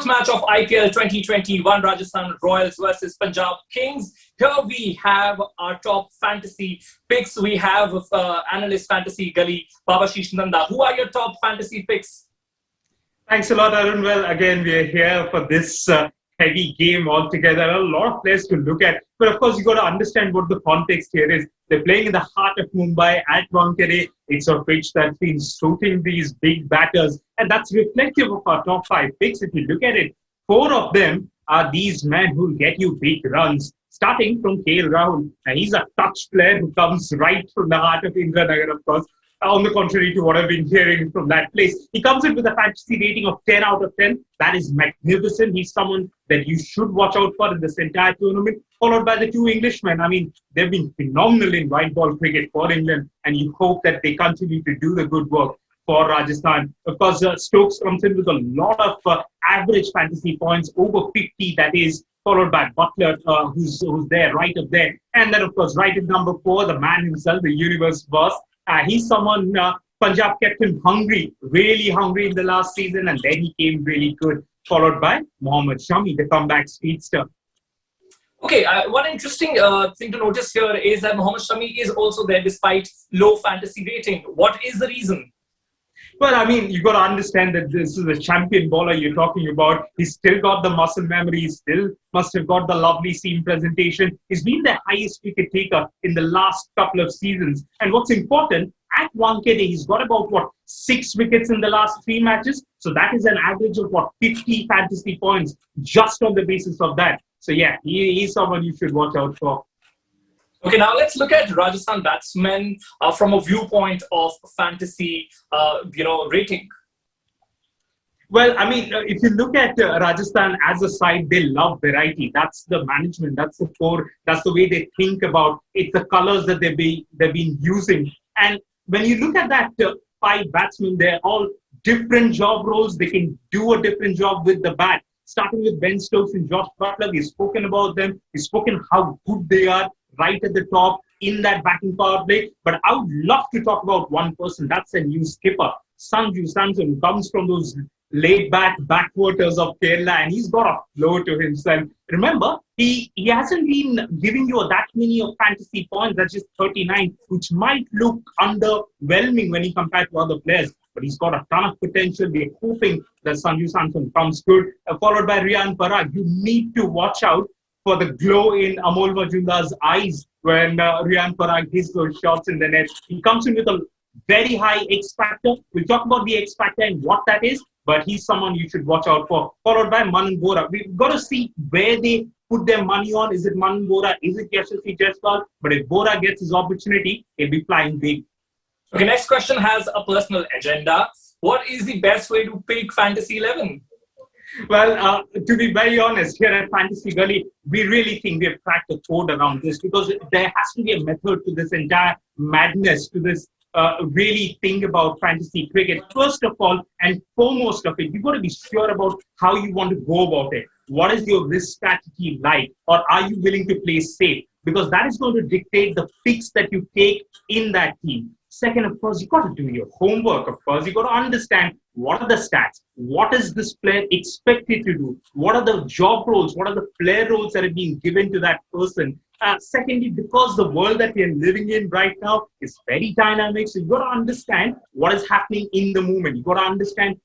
fourth match of IPL 2021, Rajasthan Royals versus Punjab Kings. Here we have our top fantasy picks. We have analyst fantasy Gully, Babashish Nanda. Who are your top fantasy picks? Thanks a lot, Arun. Well, again, we are here for this heavy game altogether. A lot of players to look at. But of course, you got to understand what the context here is. They're playing in the heart of Mumbai at Wankhede. It's a pitch that's been suiting these big batters. And that's reflective of our top five picks. If you look at it, four of them are these men who get you big runs. Starting from KL Rahul. And he's a touch player who comes right from the heart of Indranagar, of course. On the contrary to what I've been hearing from that place. He comes in with a fantasy rating of 10 out of 10. That is magnificent. He's someone that you should watch out for in this entire tournament. Followed by the two Englishmen. I mean, they've been phenomenal in white ball cricket for England. And you hope that they continue to do the good work for Rajasthan. Of course, Stokes comes in with a lot of average fantasy points, over 50 that is, followed by Butler, who's there, right up there. And then, of course, right at number 4, the man himself, the universe boss. He's someone Punjab kept him hungry, really hungry in the last season, and then he came really good, followed by Mohammad Shami, the comeback speedster. Okay, one interesting thing to notice here is that Mohammad Shami is also there despite low fantasy rating. What is the reason? Well, I mean, you got to understand that this is a champion bowler you're talking about. He's still got the muscle memory. He still must have got the lovely seam presentation. He's been the highest wicket taker in the last couple of seasons. And what's important, at Wankhede, he's got about, 6 wickets in the last 3 matches. So that is an average of, 50 fantasy points just on the basis of that. So yeah, he's someone you should watch out for. Okay, now let's look at Rajasthan batsmen from a viewpoint of fantasy, rating. Well, I mean, if you look at Rajasthan as a side, they love variety. That's the management. That's the core. That's the way they think about it. The colors that they've been using. And when you look at that 5 batsmen, they're all different job roles. They can do a different job with the bat. Starting with Ben Stokes and Josh Butler, we've spoken about them. We've spoken how good they are right at the top in that batting power play. But I would love to talk about one person. That's a new skipper, Sanju Samson, who comes from those laid-back backwaters of Kerala, and he's got a flow to himself. Remember, he hasn't been giving you that many of fantasy points. That's just 39, which might look underwhelming when you compare to other players. But he's got a ton of potential. We're hoping that Sanju Samson comes good. Followed by Riyan Parag. You need to watch out for the glow in Amol Majumdar's eyes when Riyan Parag hits those shots in the net. He comes in with a very high X factor. We'll talk about the X factor and what that is, but he's someone you should watch out for. Followed by Manan Bora. We've got to see where they put their money on. Is it Manan Bora? Is it Yashasvi Jaiswal? But if Bora gets his opportunity, he'll be flying big. Okay, next question has a personal agenda. What is the best way to pick Fantasy 11? Well, to be very honest, here at Fantasy Gully, we really think we have cracked the code around this because there has to be a method to this entire madness, to this really think about fantasy cricket. First of all, and foremost of it, you've got to be sure about how you want to go about it. What is your risk strategy like? Or are you willing to play safe? Because that is going to dictate the picks that you take in that team. Second, of course, you've got to do your homework. Of course, you've got to understand what are the stats? What is this player expected to do? What are the job roles? What are the player roles that are being given to that person? Secondly, because the world that we are living in right now is very dynamic, so you've got to understand what is happening in the moment. You've got to understand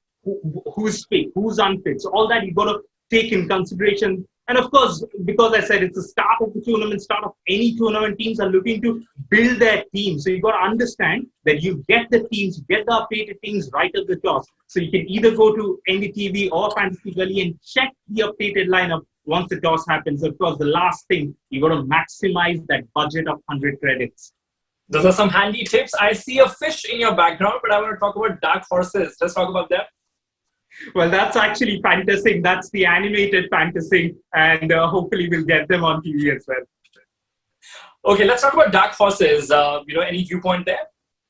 who's fit, who's unfit. So all that you've got to take in consideration. And of course, because I said it's the start of the tournament, start of any tournament, teams are looking to build their team. So you've got to understand that you get the teams, you get the updated teams right at the toss. So you can either go to NDTV or Fantasy Gully and check the updated lineup once the toss happens. Of course, the last thing, you've got to maximize that budget of 100 credits. Those are some handy tips. I see a fish in your background, but I want to talk about dark horses. Let's talk about them. Well, that's actually fantasy. That's the animated fantasy, and hopefully we'll get them on TV as well. Okay, let's talk about dark horses. Any viewpoint there?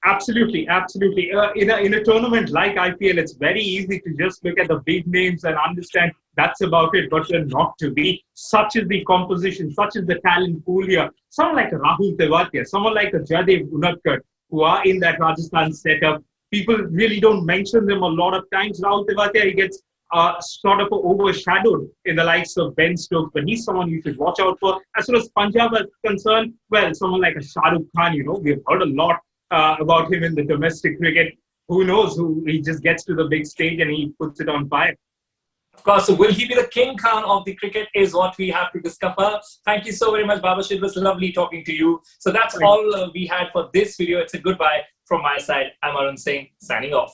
Absolutely, absolutely. In a tournament like IPL, it's very easy to just look at the big names and understand that's about it, but not to be. Such is the composition, such is the talent pool here. Someone like Rahul Tewatia, someone like Jadev Unadkat, who are in that Rajasthan setup. People really don't mention them a lot of times. Rahul Tewatia, he gets sort of overshadowed in the likes of Ben Stokes, but he's someone you should watch out for. As far as Punjab is concerned, well, someone like a Shah Rukh Khan, we've heard a lot about him in the domestic cricket. Who knows who he just gets to the big stage and he puts it on fire. Of course, so will he be the King Khan of the cricket is what we have to discover. Thank you so very much, Babash. It was lovely talking to you. So that's all we had for this video. It's a goodbye from my side. I'm Arun Singh, signing off.